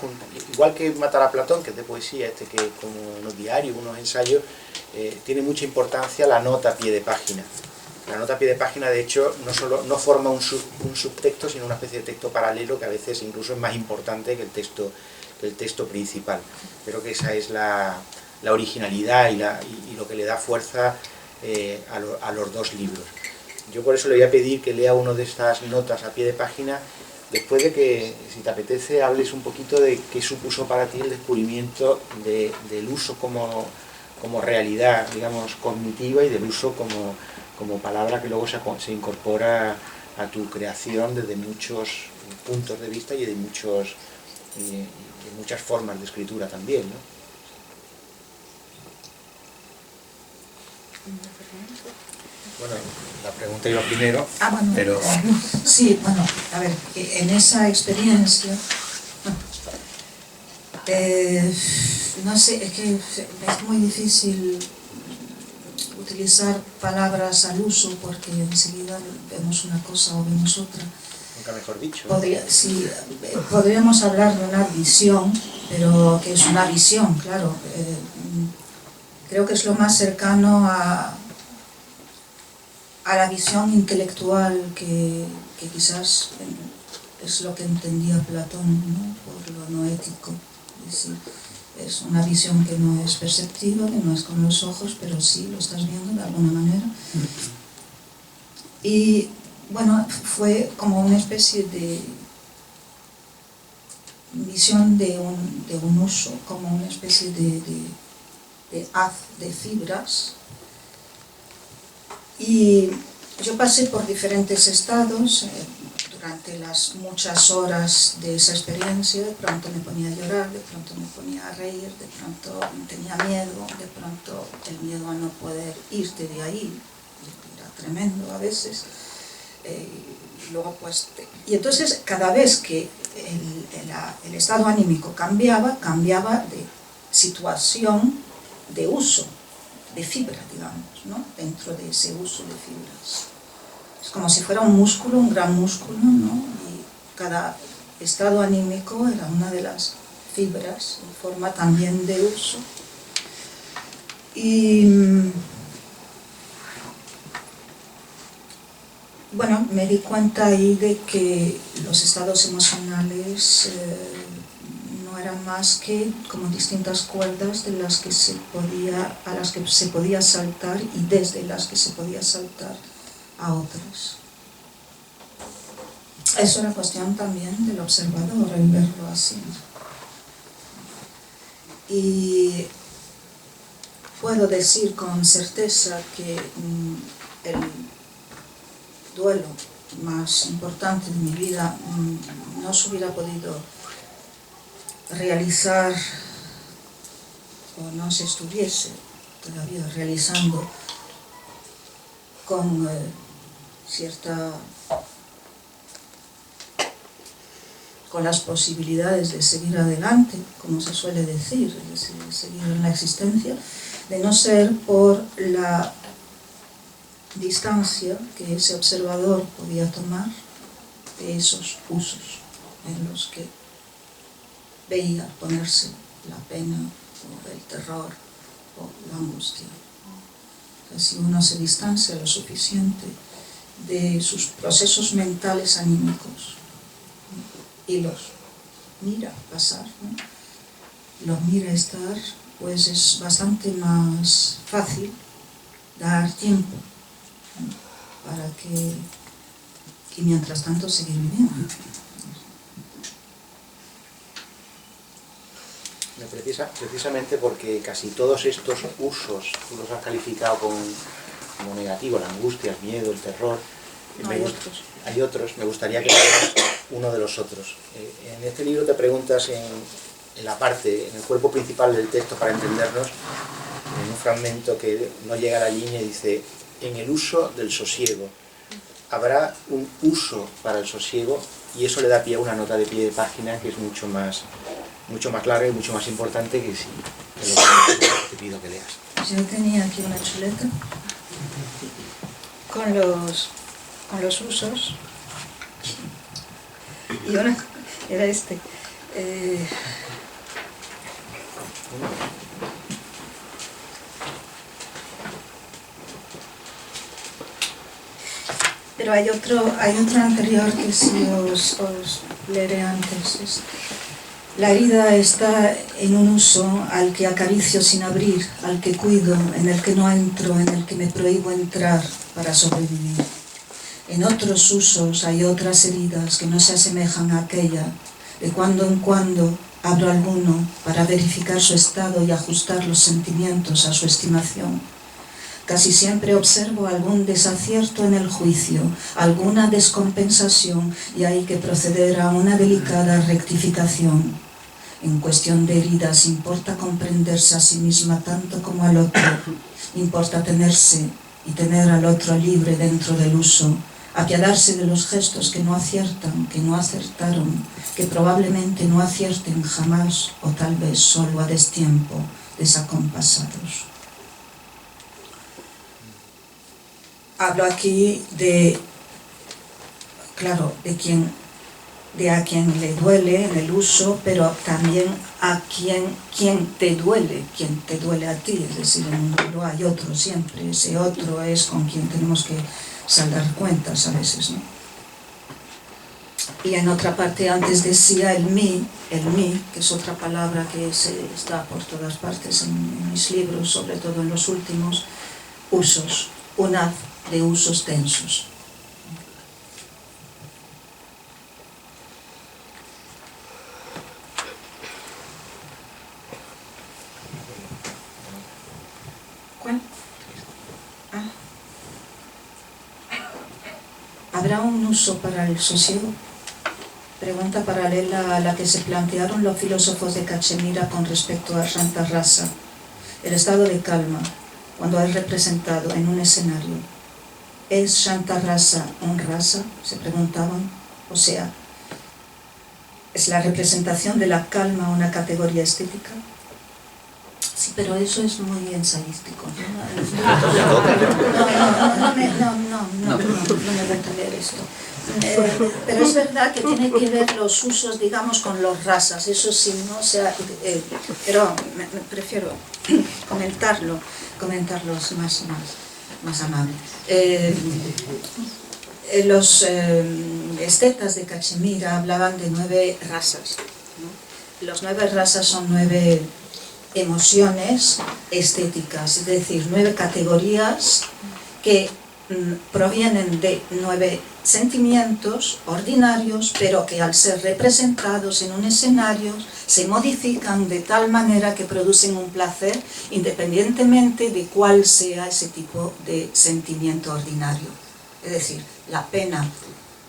igual que Matar a Platón, que es de poesía, que como unos diarios, unos ensayos, tiene mucha importancia la nota a pie de página. La nota a pie de página, de hecho, no forma un subtexto, sino una especie de texto paralelo que a veces incluso es más importante que el texto principal. Creo que esa es la originalidad y lo que le da fuerza a los dos libros. Yo por eso le voy a pedir que lea una de estas notas a pie de página, después de que, si te apetece, hables un poquito de qué supuso para ti el descubrimiento del uso como realidad, digamos, cognitiva, y del uso como palabra que luego se incorpora a tu creación desde muchos puntos de vista y de muchas formas de escritura también, ¿no? Bueno, la pregunta iba primero, bueno, pero... Sí, bueno, a ver, en esa experiencia, no sé, es que es muy difícil utilizar palabras al uso porque enseguida vemos una cosa o vemos otra. Nunca mejor dicho. Sí, podríamos hablar de una visión, pero que es una visión, claro. Creo que es lo más cercano a la visión intelectual que quizás es lo que entendía Platón, ¿no? Por lo no ético. Es decir, es una visión que no es perceptiva, que no es con los ojos, pero sí lo estás viendo de alguna manera. Y bueno, fue como una especie de visión de un uso, como una especie de haz de fibras. Y yo pasé por diferentes estados durante las muchas horas de esa experiencia, de pronto me ponía a llorar, de pronto me ponía a reír, de pronto tenía miedo, de pronto el miedo a no poder irte de ahí, era tremendo a veces. Y entonces cada vez que el estado anímico cambiaba de situación de uso, de fibra, digamos, ¿no? Dentro de ese uso de fibras. Es como si fuera un músculo, un gran músculo, ¿no? Y cada estado anímico era una de las fibras en forma también de uso. Y bueno, me di cuenta ahí de que los estados emocionales no eran más que como distintas cuerdas de las que a las que se podía saltar y desde las que se podía saltar a otras. Es una cuestión también del observador, el verlo así. Y puedo decir con certeza que el duelo más importante de mi vida no se hubiera podido realizar o no se estuviese todavía realizando con con las posibilidades de seguir adelante, como se suele decir, de seguir en la existencia, de no ser por la distancia que ese observador podía tomar de esos usos en los que veía ponerse la pena o el terror o la angustia. O sea, si uno se distancia lo suficiente de sus procesos mentales anímicos y los mira pasar, ¿no? Los mira estar, pues es bastante más fácil dar tiempo para que y mientras tanto seguir viviendo. Precisamente porque casi todos estos usos, tú los has calificado como negativos, la angustia, el miedo, el terror. No, hay otros, me gustaría que fueras uno de los otros. En este libro te preguntas en la parte, en el cuerpo principal del texto, para entendernos, en un fragmento que no llega a la línea, dice: en el uso del sosiego. Habrá un uso para el sosiego, y eso le da pie a una nota de pie de página que es mucho más larga y mucho más importante que si te pido que leas. Yo tenía aquí una chuleta con los usos y una era este. Pero hay otro anterior que sí os leeré antes. La herida está en un uso al que acaricio sin abrir, al que cuido, en el que no entro, en el que me prohíbo entrar para sobrevivir. En otros usos hay otras heridas que no se asemejan a aquella. De cuando en cuando abro alguno para verificar su estado y ajustar los sentimientos a su estimación. Casi siempre observo algún desacierto en el juicio, alguna descompensación, y hay que proceder a una delicada rectificación. En cuestión de heridas importa comprenderse a sí misma tanto como al otro, importa tenerse y tener al otro libre dentro del uso, apiadarse de los gestos que no aciertan, que no acertaron, que probablemente no acierten jamás o tal vez solo a destiempo, desacompasados. Hablo aquí de a quien le duele en el uso, pero también a quien te duele a ti, es decir, en un duelo hay otro siempre, ese otro es con quien tenemos que saldar cuentas a veces, ¿no? Y en otra parte antes decía el mí, que es otra palabra que está por todas partes en mis libros, sobre todo en los últimos, usos, un haz de usos tensos. ¿Cuál? A ¿Habrá un uso para el sosiego? Pregunta paralela a la que se plantearon los filósofos de Cachemira con respecto a Shantarrasa. El estado de calma, cuando es representado en un escenario. ¿Es Shantarrasa un rasa?, se preguntaban. O sea, ¿es la representación de la calma una categoría estética? Sí, pero eso es muy ensayístico. No me gusta leer esto. Pero es verdad que tiene que ver los usos, digamos, con los rasas, eso sí, ¿no? O sea, pero prefiero comentarlos más amables. Los estetas de Cachemira hablaban de 9 rasas, ¿no? Los 9 rasas son 9 emociones estéticas, es decir, 9 categorías que provienen de 9 sentimientos ordinarios, pero que al ser representados en un escenario se modifican de tal manera que producen un placer independientemente de cuál sea ese tipo de sentimiento ordinario. Es decir, la pena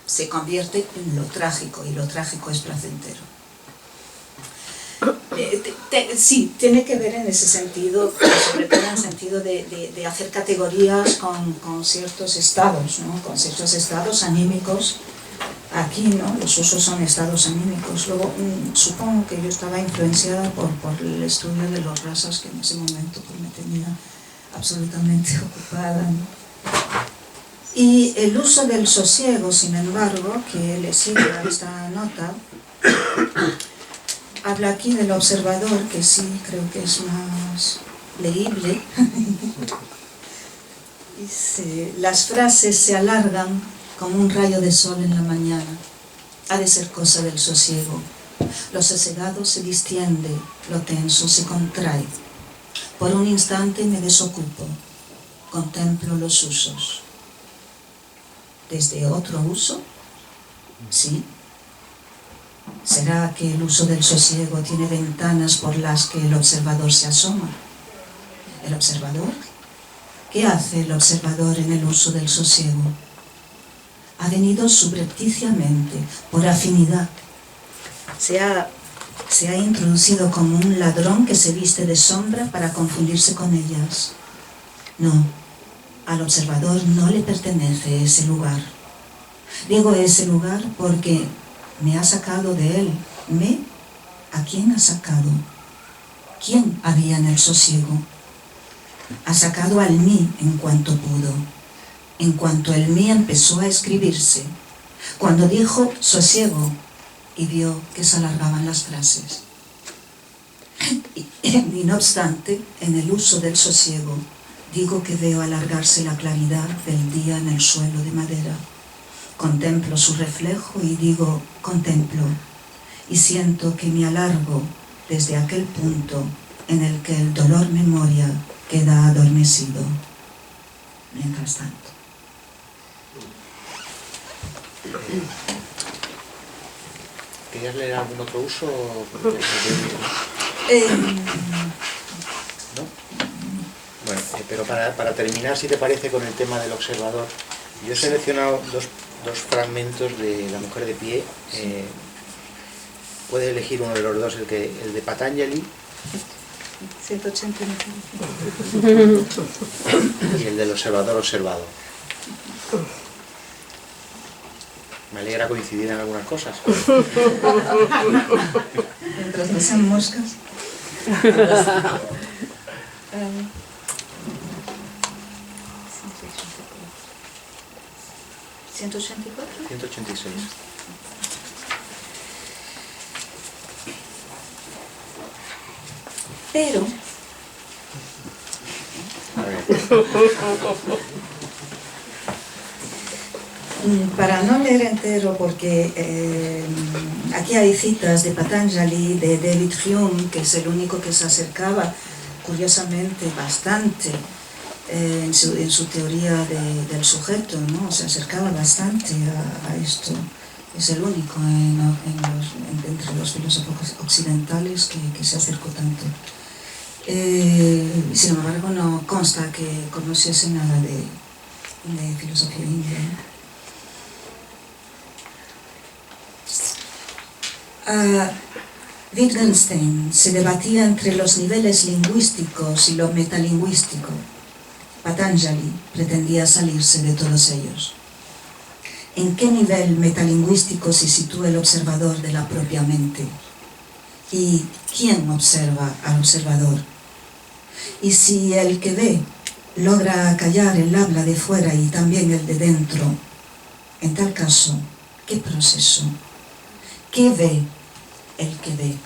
se convierte en lo trágico y lo trágico es placentero. Sí, tiene que ver en ese sentido, sobre todo en el sentido de hacer categorías con ciertos estados, ¿no? Con ciertos estados anímicos. Aquí, ¿no? Los usos son estados anímicos. Luego, supongo que yo estaba influenciada por el estudio de los rasas, que en ese momento pues, me tenía absolutamente ocupada, ¿no? Y el uso del sosiego, sin embargo, que le sigue a esta nota, habla aquí del observador, que sí creo que es más leíble. Dice, las frases se alargan como un rayo de sol en la mañana. Ha de ser cosa del sosiego. Lo sosegado se distiende, lo tenso se contrae. Por un instante me desocupo, contemplo los usos. ¿Desde otro uso? Sí. ¿Será que el uso del sosiego tiene ventanas por las que el observador se asoma? ¿El observador? ¿Qué hace el observador en el uso del sosiego? Ha venido subrepticiamente, por afinidad. Se ha introducido como un ladrón que se viste de sombra para confundirse con ellas. No, al observador no le pertenece ese lugar. Digo ese lugar porque me ha sacado de él. ¿A quién ha sacado? ¿Quién había en el sosiego? Ha sacado al mí en cuanto pudo. En cuanto el mí empezó a escribirse. Cuando dijo sosiego y vio que se alargaban las frases. Y no obstante, en el uso del sosiego, digo que veo alargarse la claridad del día en el suelo de madera. Contemplo su reflejo y digo, contemplo, y siento que me alargo desde aquel punto en el que el dolor memoria queda adormecido. Mientras tanto. ¿Querías leer algún otro uso? ¿No? Bueno, pero para terminar, si te parece, con el tema del observador, yo he seleccionado dos fragmentos de La mujer de pie. Puedes elegir uno de los dos, el de Patanjali 189 y el del observador observado. Me alegra coincidir en algunas cosas. Mientras no sean moscas. 184. 186. Pero A ver. para no leer entero, porque aquí hay citas de Patanjali, de David Hume, que es el único que se acercaba, curiosamente, bastante en su teoría del sujeto, ¿no? Se acercaba bastante a esto. Es el único entre los filósofos occidentales que se acercó tanto. Sin embargo, no consta que conociese nada de filosofía india, ¿no? Wittgenstein se debatía entre los niveles lingüísticos y lo metalingüístico. Patanjali pretendía salirse de todos ellos. ¿En qué nivel metalingüístico se sitúa el observador de la propia mente? ¿Y quién observa al observador? Y si el que ve logra acallar el habla de fuera y también el de dentro, en tal caso, ¿qué proceso? ¿Qué ve el que ve?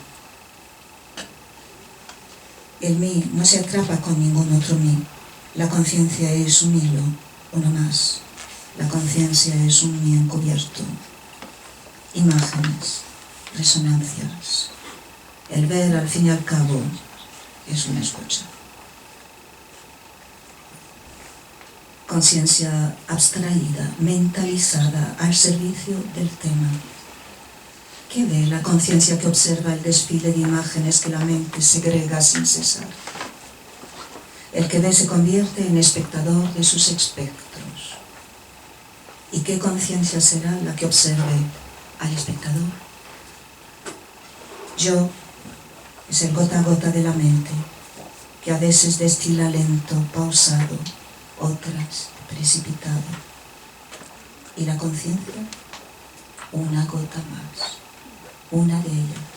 El mí no se atrapa con ningún otro mí. La conciencia es un hilo, uno más. La conciencia es un mí encubierto. Imágenes, resonancias. El ver, al fin y al cabo, es una escucha. Conciencia abstraída, mentalizada, al servicio del tema. ¿Qué ve la conciencia que observa el desfile de imágenes que la mente segrega sin cesar? El que ve se convierte en espectador de sus espectros. ¿Y qué conciencia será la que observe al espectador? Yo es el gota a gota de la mente, que a veces destila lento, pausado, otras precipitado. ¿Y la conciencia? Una gota más, una de ellas.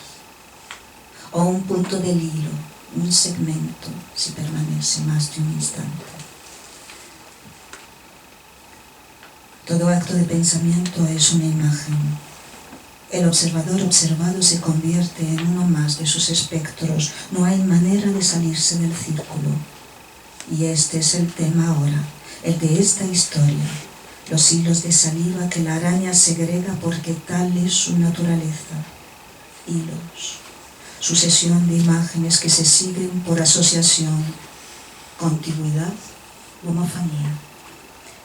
O un punto del hilo, un segmento, si permanece más de un instante. Todo acto de pensamiento es una imagen. El observador observado se convierte en uno más de sus espectros. No hay manera de salirse del círculo. Y este es el tema ahora, el de esta historia. Los hilos de saliva que la araña segrega porque tal es su naturaleza. Hilos. Sucesión de imágenes que se siguen por asociación. Contigüidad, homofonía.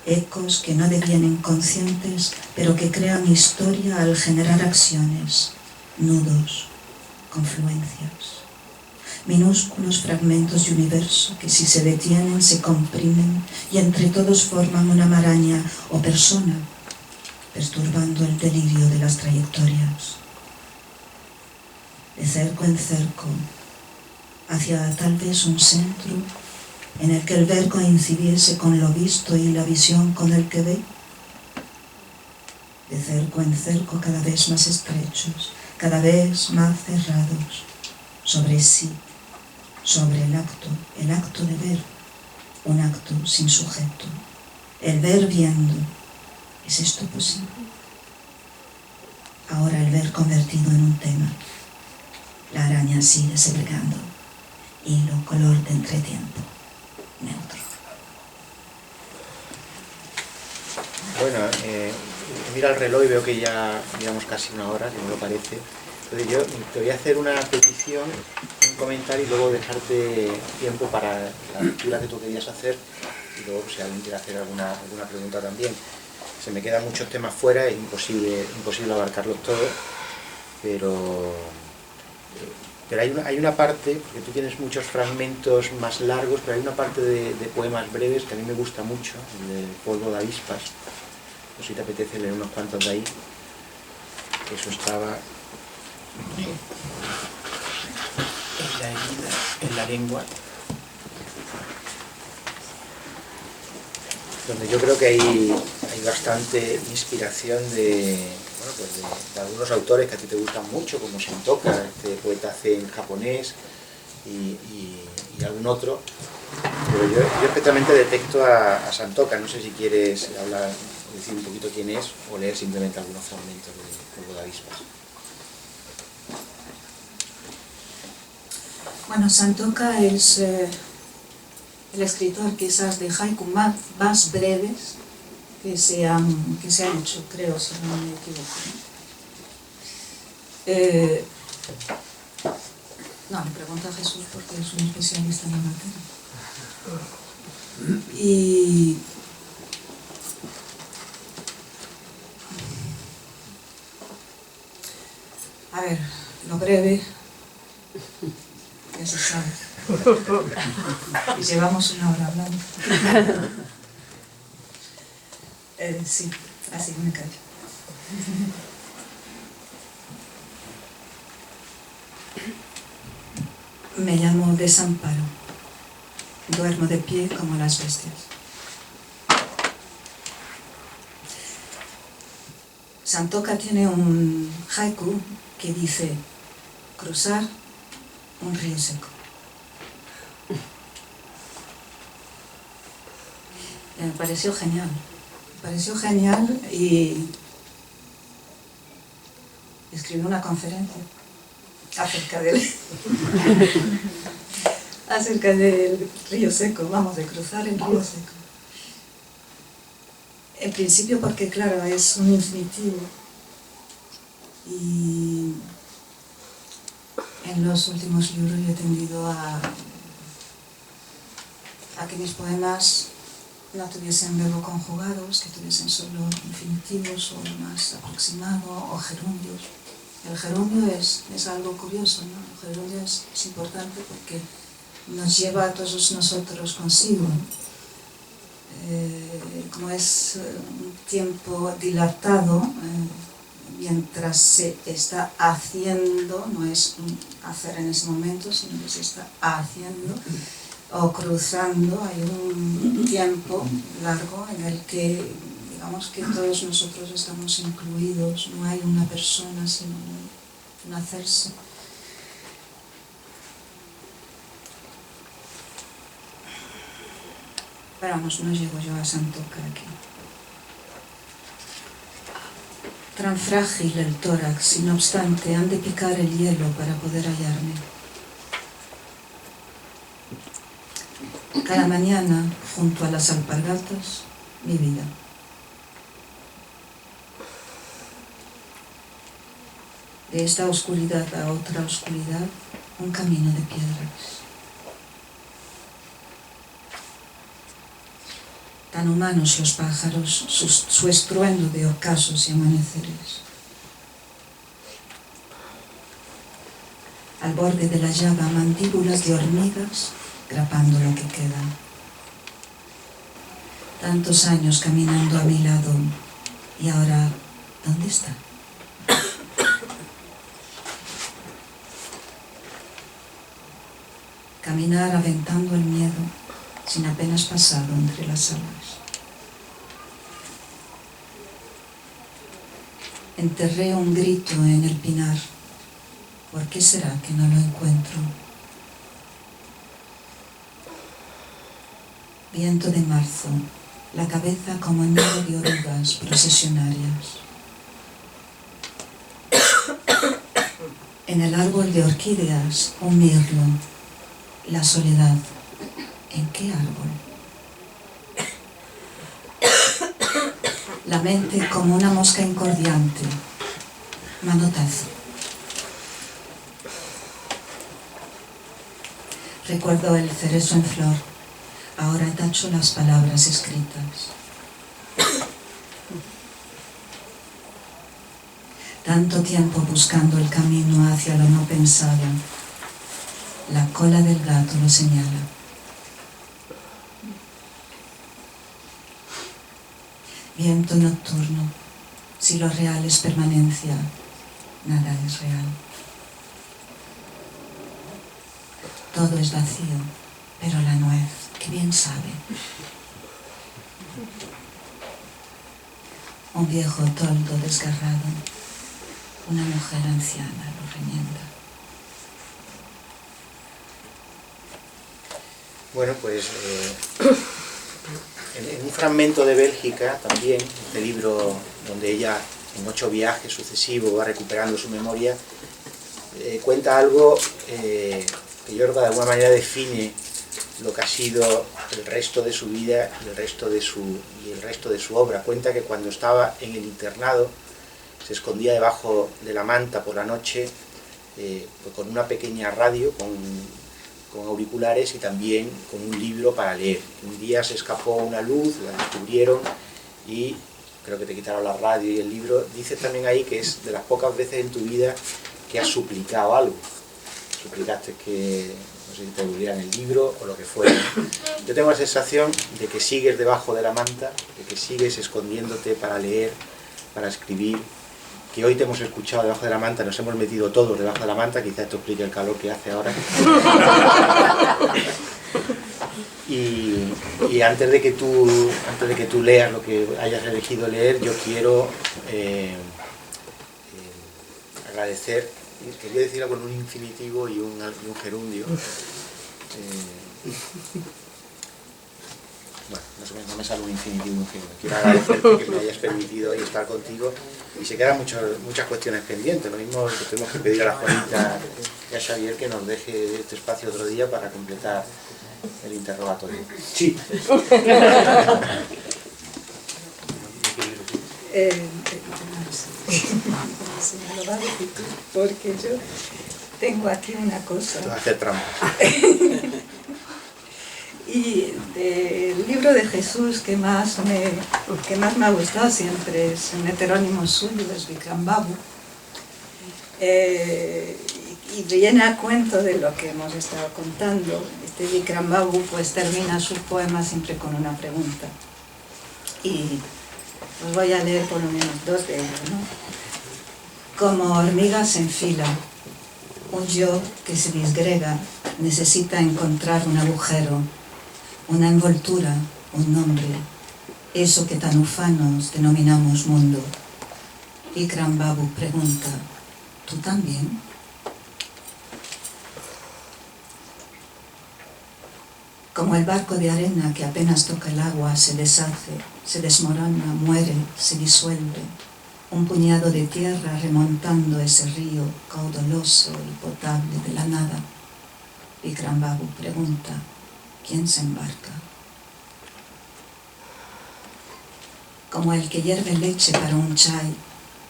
Ecos que no devienen conscientes, pero que crean historia al generar acciones, nudos, confluencias, minúsculos fragmentos de universo que si se detienen se comprimen y entre todos forman una maraña o persona, perturbando el delirio de las trayectorias. De cerco en cerco, hacia tal vez un centro en el que el ver coincidiese con lo visto y la visión con el que ve, de cerco en cerco cada vez más estrechos, cada vez más cerrados, sobre sí, sobre el acto de ver, un acto sin sujeto, el ver viendo. ¿Es esto posible? Ahora el ver convertido en un tema. La araña sigue segregando, hilo, color de entretiempo. Neutro. Bueno, mira el reloj y veo que ya llevamos casi una hora, que me lo parece. Entonces yo te voy a hacer una petición, un comentario y luego dejarte tiempo para la lectura que tú querías hacer y luego si alguien quiere hacer alguna pregunta también. Se me quedan muchos temas fuera, es imposible abarcarlos todos, pero hay una parte, porque tú tienes muchos fragmentos más largos, pero hay una parte de poemas breves que a mí me gusta mucho, el de Polvo de avispas. No sé si te apetece leer unos cuantos de ahí. Eso estaba en la herida, en la lengua, donde yo creo que hay bastante inspiración de algunos autores que a ti te gustan mucho, como Santoka, este poeta zen japonés, y algún otro. Pero yo especialmente detecto a Santoka. No sé si quieres hablar, decir un poquito quién es, o leer simplemente algunos fragmentos de Polvo de avispas. Bueno, Santoka es el escritor quizás de haiku más breves que se han hecho, creo, si no me equivoco. No, le pregunto a Jesús porque es un especialista en la materia. Y a ver, lo breve, ya se sabe. Y llevamos una hora hablando. Sí, así que me callo. Me llamo Desamparo. Duermo de pie como las bestias. Santoka tiene un haiku que dice: cruzar un río seco. Me pareció genial y escribí una conferencia acerca del río seco, vamos, de cruzar el río seco. En principio porque, claro, es un infinitivo y en los últimos libros yo he tendido a que mis poemas no tuviesen verbo conjugados, que tuviesen solo infinitivos o más aproximado o gerundios. El gerundio es algo curioso, ¿no? El gerundio es importante porque nos lleva a todos nosotros consigo. Como es un tiempo dilatado, mientras se está haciendo, no es un hacer en ese momento, sino que se está haciendo o cruzando, hay un tiempo largo en el que, digamos que todos nosotros estamos incluidos, no hay una persona sino un hacerse. Pero vamos, no llego yo a Santoka aquí. Tan frágil el tórax, y no obstante, han de picar el hielo para poder hallarme. Cada mañana, junto a las alpargatas, mi vida. De esta oscuridad a otra oscuridad, un camino de piedras. Tan humanos los pájaros, su estruendo de ocasos y amaneceres. Al borde de la llaga, mandíbulas de hormigas, grapando lo que queda. Tantos años caminando a mi lado, y ahora, ¿dónde está? Caminar aventando el miedo, sin apenas pasado entre las alas. Enterré un grito en el pinar. ¿Por qué será que no lo encuentro? Viento de marzo, la cabeza como en medio de orugas procesionarias. En el árbol de orquídeas, un mirlo, la soledad. ¿En qué árbol? La mente como una mosca incordiante. Manotazo. Recuerdo el cerezo en flor. Ahora tacho las palabras escritas. Tanto tiempo buscando el camino hacia lo no pensado. La cola del gato lo señala. Viento nocturno, si lo real es permanencia, nada es real. Todo es vacío, pero la nuez, que bien sabe. Un viejo toldo desgarrado, una mujer anciana lo remienda. Bueno, pues en un fragmento de Bélgica también, este libro donde ella en 8 viajes sucesivos va recuperando su memoria, cuenta algo que yo creo que de alguna manera define lo que ha sido el resto de su vida y el resto de su obra. Cuenta que cuando estaba en el internado se escondía debajo de la manta por la noche pues con una pequeña radio, con auriculares y también con un libro para leer. Un día se escapó una luz, la descubrieron y creo que te quitaron la radio y el libro. Dices también ahí que es de las pocas veces en tu vida que has suplicado algo. Suplicaste que, no sé si te devolvieran el libro o lo que fuera. Yo tengo la sensación de que sigues debajo de la manta, de que sigues escondiéndote para leer, para escribir, que hoy te hemos escuchado debajo de la manta, nos hemos metido todos debajo de la manta, quizás esto explique el calor que hace ahora. Y antes de que tú leas lo que hayas elegido leer, yo quiero agradecer, quería decirlo con un infinitivo y un gerundio. Bueno, no me sale un infinitivo y un gerundio. Quiero agradecerte que me hayas permitido hoy estar contigo, y se quedan muchas cuestiones pendientes. Lo mismo que tenemos que pedir a la Juanita y a Xavier que nos deje este espacio otro día para completar el interrogatorio. Sí. Se me lo va a decir tú, porque yo tengo aquí una cosa. Te vas a hacer trampa. Y el libro de Jesús que más me ha gustado siempre es un heterónimo suyo, es Vikram Babu. Y viene a cuento de lo que hemos estado contando. Este Vikram Babu pues termina sus poemas siempre con una pregunta. Y os voy a leer por lo menos dos de ellos, ¿no? Como hormigas en fila, un yo que se disgrega necesita encontrar un agujero, una envoltura, un nombre, eso que tan ufanos denominamos mundo. Vikram Babu pregunta, ¿tú también? Como el barco de arena que apenas toca el agua se deshace, se desmorona, muere, se disuelve, un puñado de tierra remontando ese río caudaloso y potable de la nada. Vikram Babu pregunta, ¿quién se embarca? Como el que hierve leche para un chai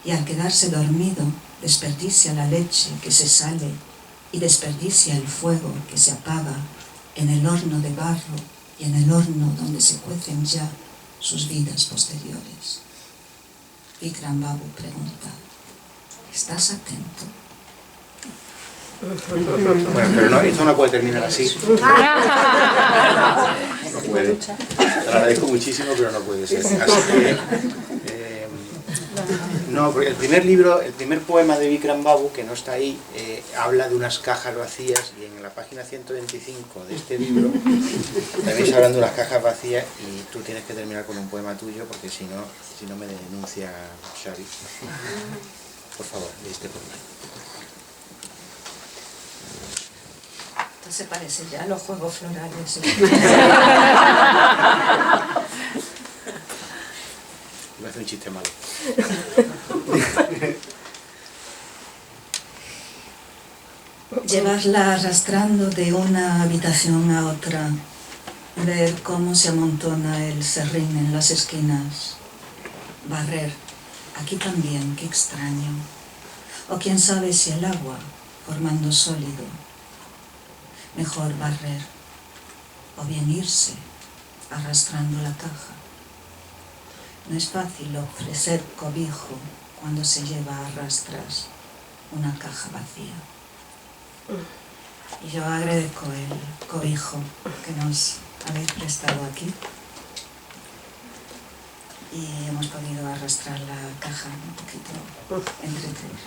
y al quedarse dormido desperdicia la leche que se sale y desperdicia el fuego que se apaga en el horno de barro y en el horno donde se cuecen ya sus vidas posteriores. Vikram Babu pregunta, ¿estás atento? Bueno, pero no, esto no puede terminar así. No puede. Te lo agradezco muchísimo, pero no puede ser. Así que, no, porque el primer poema de Vikram Babu, que no está ahí, habla de unas cajas vacías, y en la página 125 de este libro también se hablan de unas cajas vacías, y tú tienes que terminar con un poema tuyo, porque si no me denuncia Xavi. Por favor, lee este poema. Esto se parece ya a los juegos florales. Me hace un chiste malo. Llevarla arrastrando de una habitación a otra, ver cómo se amontona el serrín en las esquinas, barrer, aquí también, qué extraño, o quién sabe si el agua, formando sólido, mejor barrer, o bien irse, arrastrando la caja. No es fácil ofrecer cobijo cuando se lleva a rastras una caja vacía. Y yo agradezco el cobijo que nos habéis prestado aquí. Y hemos podido arrastrar la caja un poquito entre todos.